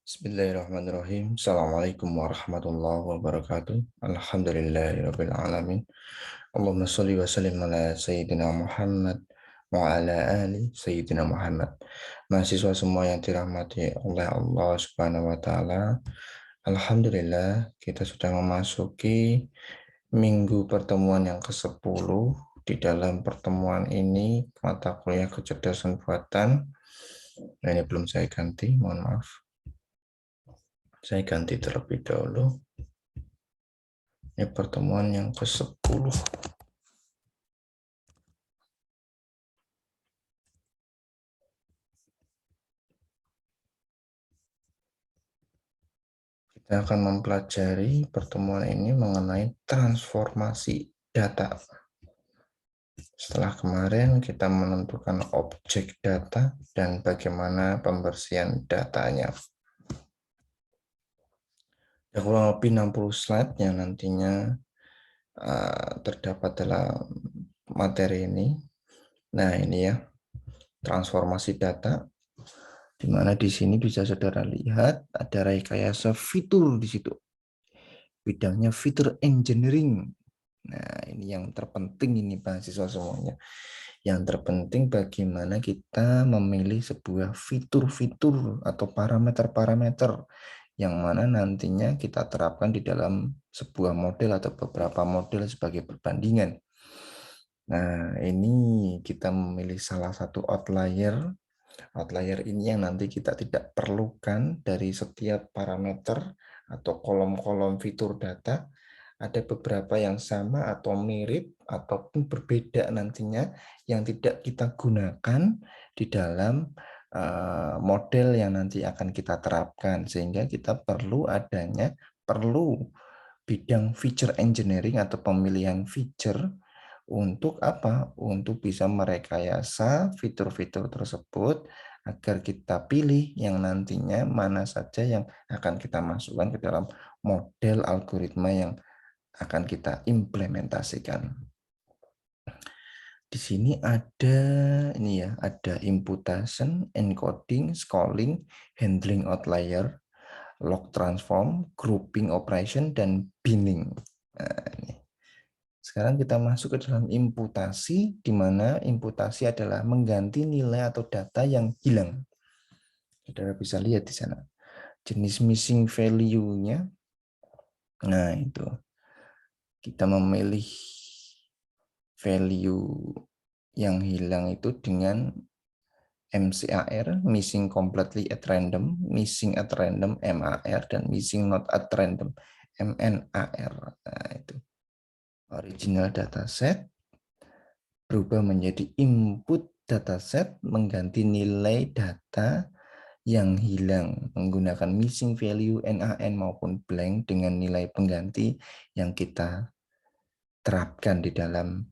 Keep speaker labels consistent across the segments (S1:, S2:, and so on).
S1: Bismillahirrahmanirrahim. Assalamualaikum warahmatullahi wabarakatuh. Alhamdulillahirabbil alamin. Allahumma shalli wa sallim ala sayyidina Muhammad wa ala ali sayyidina Muhammad. Mahasiswa semua yang dirahmati oleh Allah Subhanahu wa taala. Alhamdulillah kita sudah memasuki minggu pertemuan yang ke-10. Di dalam pertemuan ini mata kuliah kecerdasan buatan. Nah, ini belum saya ganti, mohon maaf. Saya ganti terlebih dahulu. Ini pertemuan yang ke-10. Kita akan mempelajari pertemuan ini mengenai transformasi data. Setelah kemarin kita menentukan objek data dan bagaimana pembersihan datanya. Ada kurang lebih 60 slide yang nantinya terdapat dalam materi ini. Nah, ini ya, transformasi data, di mana di sini bisa saudara lihat ada rekayasa fitur di situ. Bidangnya fitur engineering. Nah, ini yang terpenting ini mahasiswa semuanya. Yang terpenting bagaimana kita memilih sebuah fitur-fitur atau parameter-parameter yang mana nantinya kita terapkan di dalam sebuah model atau beberapa model sebagai perbandingan. Nah, ini kita memilih salah satu outlier. Outlier ini yang nanti kita tidak perlukan dari setiap parameter atau kolom-kolom fitur data. Ada beberapa yang sama atau mirip ataupun berbeda nantinya yang tidak kita gunakan di dalam model yang nanti akan kita terapkan, sehingga kita perlu bidang feature engineering atau pemilihan feature untuk apa? Untuk bisa merekayasa fitur-fitur tersebut agar kita pilih yang nantinya mana saja yang akan kita masukkan ke dalam model algoritma yang akan kita implementasikan. Di sini ada ini ya, ada imputation, encoding, calling, handling outlier, log transform, grouping operation, dan binning. Nah, ini. Sekarang kita masuk ke dalam imputasi, di mana imputasi adalah mengganti nilai atau data yang hilang. Saudara bisa lihat di sana. Jenis missing value-nya. Nah, itu. Kita memilih value yang hilang itu dengan MCAR, missing completely at random, missing at random MAR, dan missing not at random MNAR. Nah, itu. Original dataset berubah menjadi input dataset mengganti nilai data yang hilang menggunakan missing value NaN maupun blank dengan nilai pengganti yang kita terapkan di dalam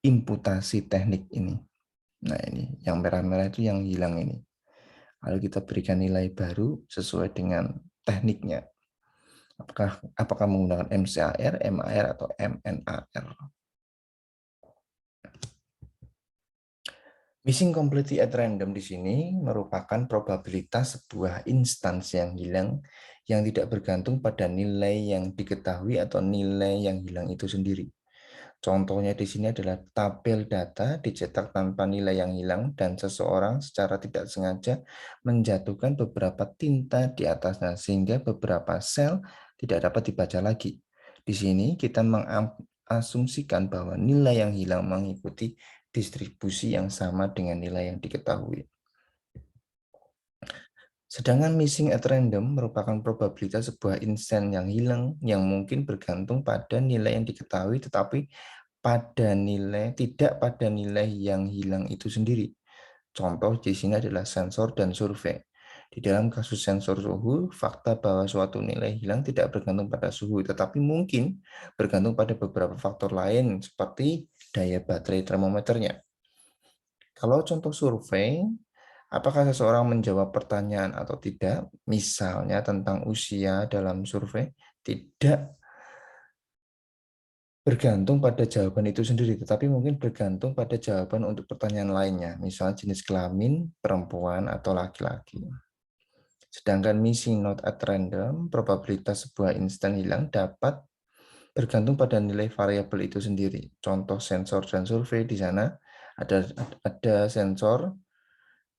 S1: imputasi teknik ini. Nah, ini yang merah-merah itu yang hilang ini. Lalu kita berikan nilai baru sesuai dengan tekniknya. Apakah menggunakan MCAR, MAR, atau MNAR. Missing completely at random di sini merupakan probabilitas sebuah instansi yang hilang yang tidak bergantung pada nilai yang diketahui atau nilai yang hilang itu sendiri. Contohnya di sini adalah tabel data dicetak tanpa nilai yang hilang dan seseorang secara tidak sengaja menjatuhkan beberapa tinta di atasnya sehingga beberapa sel tidak dapat dibaca lagi. Di sini kita mengasumsikan bahwa nilai yang hilang mengikuti distribusi yang sama dengan nilai yang diketahui. Sedangkan missing at random merupakan probabilitas sebuah instan yang hilang yang mungkin bergantung pada nilai yang diketahui tetapi tidak pada nilai yang hilang itu sendiri. Contoh di sini adalah sensor dan survei. Di dalam kasus sensor suhu, fakta bahwa suatu nilai hilang tidak bergantung pada suhu, tetapi mungkin bergantung pada beberapa faktor lain seperti daya baterai termometernya. Kalau contoh survei, apakah seseorang menjawab pertanyaan atau tidak, misalnya tentang usia dalam survei, tidak bergantung pada jawaban itu sendiri, tetapi mungkin bergantung pada jawaban untuk pertanyaan lainnya, misalnya jenis kelamin, perempuan, atau laki-laki. Sedangkan missing node at random, probabilitas sebuah instan hilang dapat bergantung pada nilai variabel itu sendiri. Contoh sensor dan survei di sana ada sensor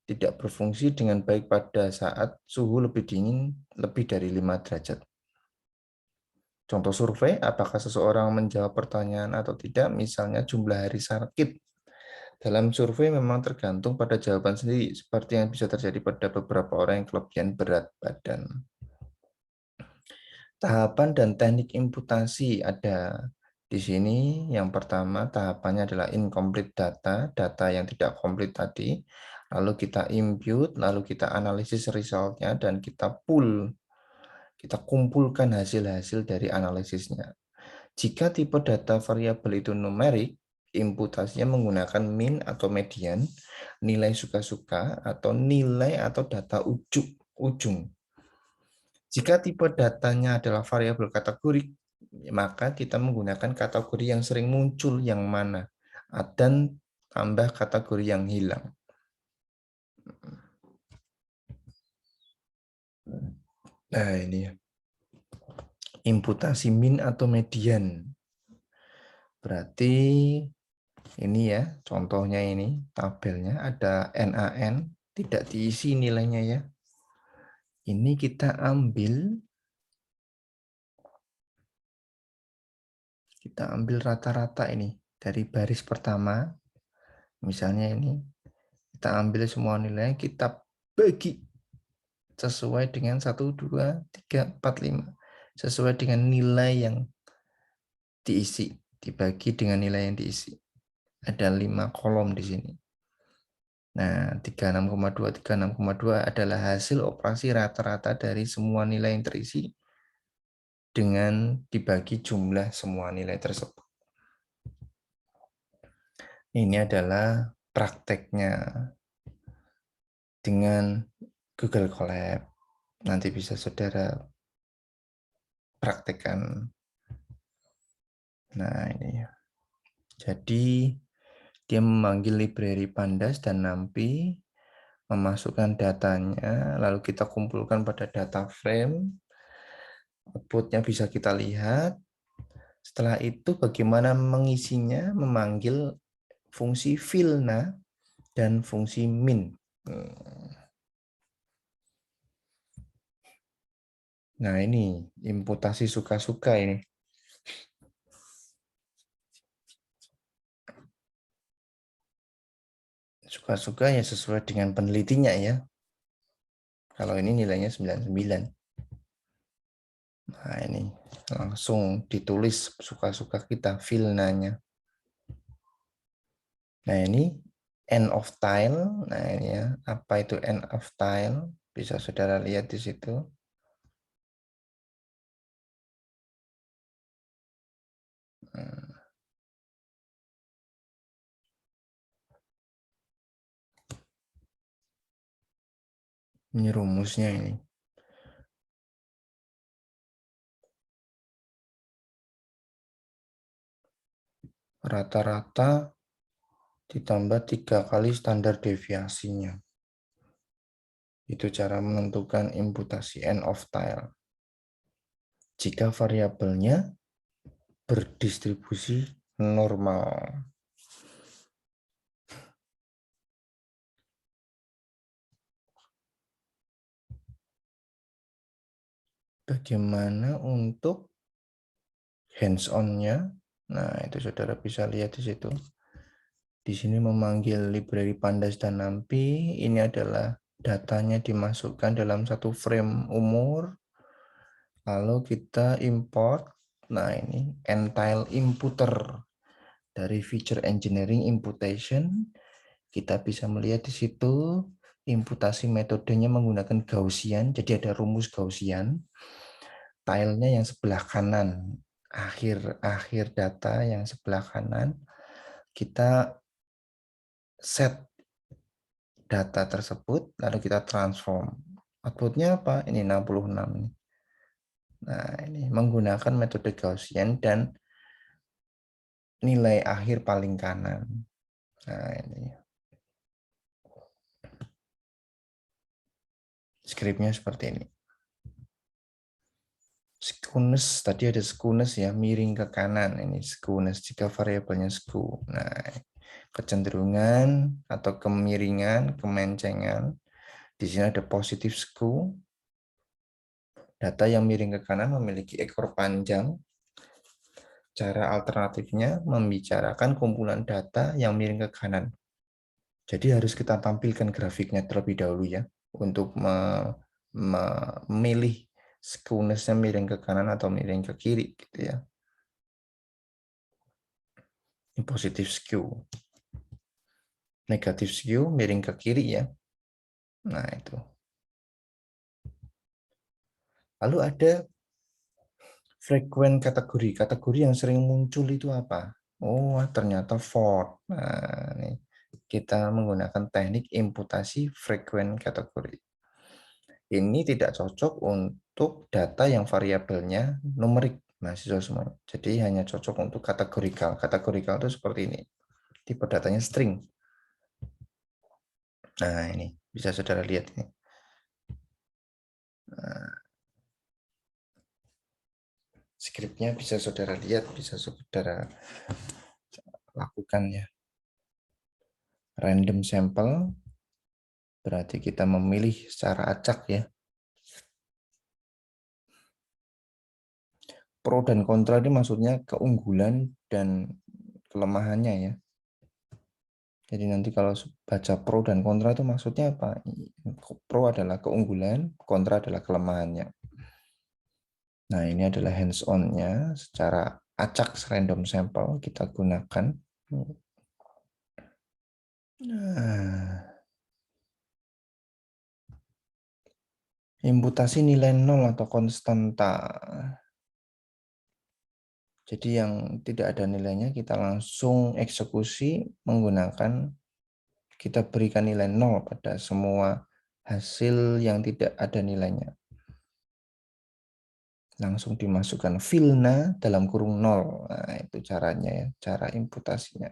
S1: tidak berfungsi dengan baik pada saat suhu lebih dingin lebih dari 5 derajat. Contoh survei, apakah seseorang menjawab pertanyaan atau tidak, misalnya jumlah hari sakit. Dalam survei memang tergantung pada jawaban sendiri, seperti yang bisa terjadi pada beberapa orang yang kelebihan berat badan. Tahapan dan teknik imputasi ada di sini. Yang pertama, tahapannya adalah incomplete data, data yang tidak komplit tadi. Lalu kita impute, lalu kita analisis resultnya, dan kita pull, kita kumpulkan hasil-hasil dari analisisnya. Jika tipe data variabel itu numerik, imputasinya menggunakan min atau median, nilai suka-suka, atau nilai atau data ujung. Jika tipe datanya adalah variabel kategorik, maka kita menggunakan kategori yang sering muncul yang mana, dan tambah kategori yang hilang. Nah ini ya, imputasi min atau median. Berarti ini ya, contohnya ini tabelnya ada NaN, tidak diisi nilainya ya. Ini kita ambil rata-rata ini dari baris pertama. Misalnya ini kita ambil semua nilai, kita bagi sesuai dengan 1, 2, 3, 4, 5. Sesuai dengan nilai yang diisi, dibagi dengan nilai yang diisi. Ada 5 kolom di sini. Nah, 36,2, 36,2 adalah hasil operasi rata-rata dari semua nilai yang terisi dengan dibagi jumlah semua nilai tersebut. Ini adalah prakteknya dengan Google Colab. Nanti bisa saudara praktekkan. Nah, ini. Jadi, dia memanggil library pandas dan NumPy, memasukkan datanya, lalu kita kumpulkan pada data frame, outputnya bisa kita lihat. Setelah itu bagaimana mengisinya, memanggil fungsi fillna dan fungsi min. Nah ini imputasi suka-suka ini. Suka-suka ya sesuai dengan penelitinya ya. Kalau ini nilainya 99. Nah ini langsung ditulis suka-suka kita fillnanya. Nah ini end of tile. Nah ini ya, apa itu end of tile? Bisa saudara lihat di situ. Ini rumusnya ini. Rata-rata ditambah 3 kali standar deviasinya. Itu cara menentukan imputasi end of tile. Jika variabelnya berdistribusi normal. Bagaimana untuk hands-on-nya? Nah, itu saudara bisa lihat di situ. Di sini memanggil library pandas dan NumPy. Ini adalah datanya dimasukkan dalam satu frame umur. Lalu kita import. Nah, ini entile imputer dari feature engineering imputation. Kita bisa melihat di situ imputasi metodenya menggunakan Gaussian. Jadi ada rumus Gaussian. Tilenya yang sebelah kanan, akhir data yang sebelah kanan, kita set data tersebut, lalu kita transform. Outputnya apa? Ini 66. Nah, ini menggunakan metode Gaussian dan nilai akhir paling kanan. Nah, ini. Scriptnya seperti ini. Skewness, tadi ada skewness ya, miring ke kanan. Ini skewness jika variabelnya skew. Nah, kecenderungan atau kemiringan, kemencengan. Di sini ada positif skew. Data yang miring ke kanan memiliki ekor panjang. Cara alternatifnya membicarakan kumpulan data yang miring ke kanan. Jadi harus kita tampilkan grafiknya terlebih dahulu ya, untuk memilih skewness-nya miring ke kanan atau miring ke kiri gitu ya. Ini positif skew. Negatif skew miring ke kiri ya. Nah, itu. Lalu ada frekuen kategori. Kategori yang sering muncul itu apa? Oh, ternyata Ford. Nah, ini kita menggunakan teknik imputasi frekuen kategori. Ini tidak cocok untuk data yang variabelnya numerik, mahasiswa semua. Jadi hanya cocok untuk kategorikal. Kategorikal itu seperti ini. Tipe datanya string. Nah, ini bisa saudara lihat ini. Nah, skripnya bisa saudara lihat, bisa saudara lakukan ya. Random sample berarti kita memilih secara acak ya. Pro dan kontra ini maksudnya keunggulan dan kelemahannya ya. Jadi nanti kalau baca pro dan kontra itu maksudnya apa? Pro adalah keunggulan, kontra adalah kelemahannya. Nah, ini adalah hands-on-nya secara acak random sample kita gunakan. Nah, imputasi nilai nol atau konstanta. Jadi yang tidak ada nilainya kita langsung eksekusi menggunakan, kita berikan nilai nol pada semua hasil yang tidak ada nilainya. Langsung dimasukkan filna dalam kurung nol. Nah, itu caranya ya, cara imputasinya.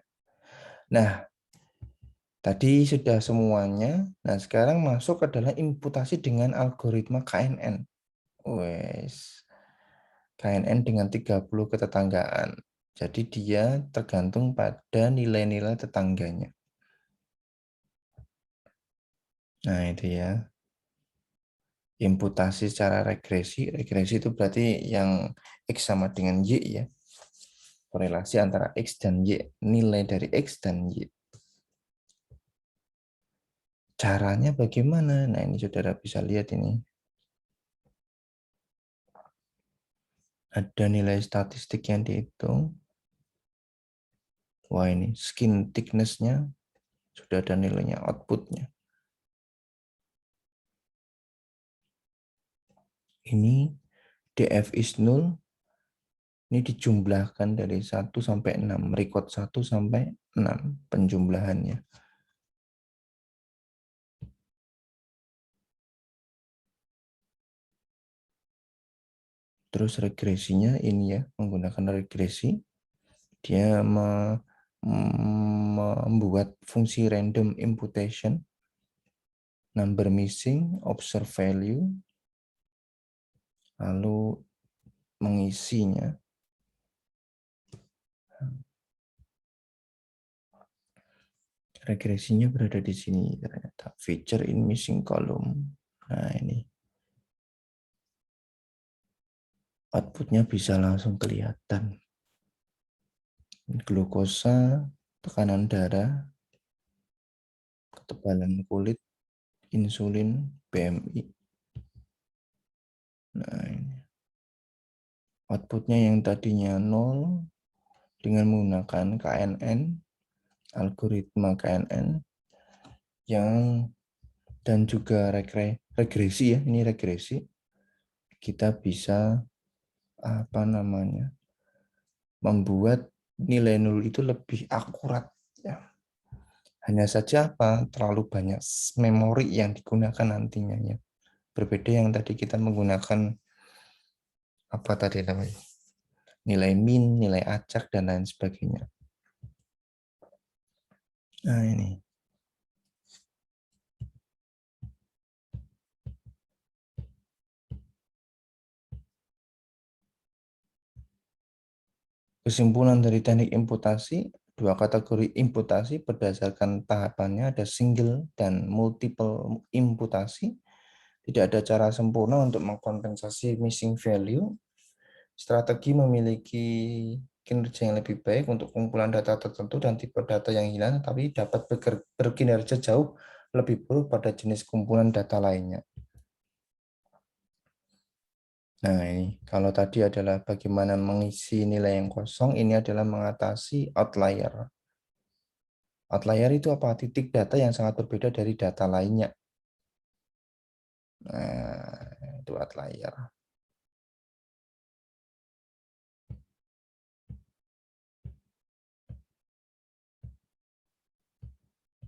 S1: Nah, tadi sudah semuanya. Nah, sekarang masuk adalah imputasi dengan algoritma KNN. Wes. KNN dengan 30 ketetanggaan. Jadi dia tergantung pada nilai-nilai tetangganya. Nah, itu ya. Imputasi secara regresi. Regresi itu berarti yang X sama dengan Y ya. Korelasi antara X dan Y. Nilai dari X dan Y. Caranya bagaimana? Nah, ini saudara bisa lihat ini. Ada nilai statistik yang dihitung. Wah, ini skin thickness-nya sudah ada nilainya, output-nya. Ini df is null. Ini dijumlahkan dari 1 sampai 6, record 1 sampai 6 penjumlahannya. Terus regresinya ini ya, menggunakan regresi. Dia membuat fungsi random imputation, number missing, observe value, lalu mengisinya. Regresinya berada di sini ternyata. Feature in missing column. Nah, ini. Outputnya bisa langsung kelihatan. Glukosa, tekanan darah, ketebalan kulit, insulin, BMI. Nah, ini. Outputnya yang tadinya 0 dengan menggunakan KNN, algoritma KNN, yang dan juga regresi ya, ini regresi. Kita bisa membuat nilai nol itu lebih akurat ya. Hanya saja terlalu banyak memori yang digunakan nantinya ya. Berbeda yang tadi kita menggunakan nilai min, nilai acak dan lain sebagainya. Nah, ini Kesimpulan dari teknik imputasi, dua kategori imputasi berdasarkan tahapannya ada single dan multiple imputasi. Tidak ada cara sempurna untuk mengkompensasi missing value. Strategi memiliki kinerja yang lebih baik untuk kumpulan data tertentu dan tipe data yang hilang, tapi dapat berkinerja jauh lebih buruk pada jenis kumpulan data lainnya. Nah, ini kalau tadi adalah bagaimana mengisi nilai yang kosong, ini adalah mengatasi outlier. Outlier itu apa? Titik data yang sangat berbeda dari data lainnya. Nah, itu outlier.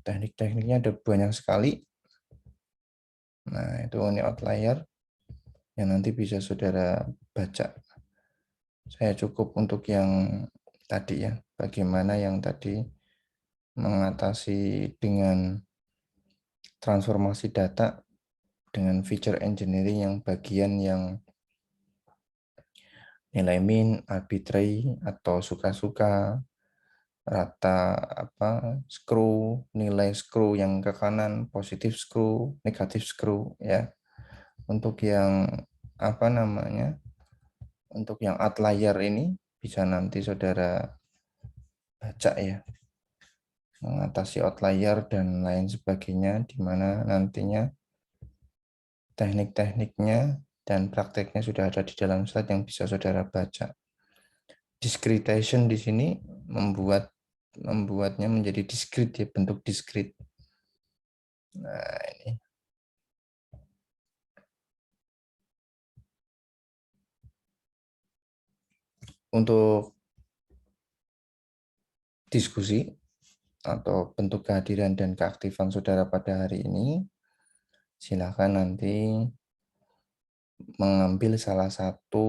S1: Teknik-tekniknya ada banyak sekali. Nah, itu ini outlier yang nanti bisa saudara baca. Saya cukup untuk yang tadi ya, bagaimana yang tadi mengatasi dengan transformasi data dengan feature engineering yang bagian yang nilai min, arbitrary atau suka-suka, rata screw, nilai screw yang ke kanan, positif screw, negatif screw ya. Untuk yang untuk yang outlier ini bisa nanti saudara baca ya, mengatasi outlier dan lain sebagainya, di mana nantinya teknik-tekniknya dan prakteknya sudah ada di dalam slide yang bisa saudara baca. Discretization di sini membuatnya menjadi discrete ya, bentuk discrete. Nah, ini untuk diskusi atau bentuk kehadiran dan keaktifan saudara pada hari ini, silakan nanti mengambil salah satu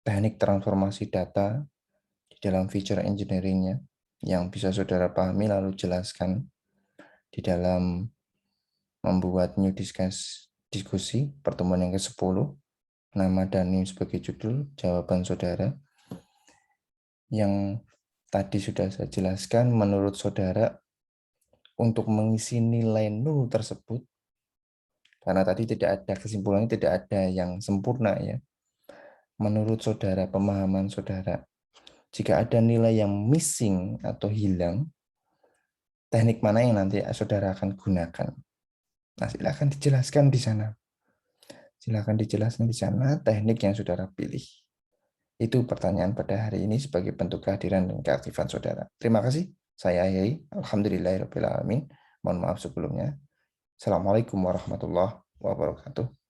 S1: teknik transformasi data di dalam feature engineering-nya yang bisa saudara pahami lalu jelaskan di dalam membuat new diskusi pertemuan yang ke-10, nama dan NIM sebagai judul, jawaban saudara. Yang tadi sudah saya jelaskan, menurut saudara untuk mengisi nilai nul tersebut, karena tadi tidak ada kesimpulannya, tidak ada yang sempurna ya. Menurut saudara, pemahaman saudara, jika ada nilai yang missing atau hilang, teknik mana yang nanti saudara akan gunakan? Nah, silakan dijelaskan di sana. Silakan dijelaskan di sana teknik yang saudara pilih. Itu pertanyaan pada hari ini sebagai bentuk kehadiran dan keaktifan saudara. Terima kasih. Saya Yai. Alhamdulillahirrahmanirrahim. Mohon maaf sebelumnya. Assalamualaikum warahmatullahi wabarakatuh.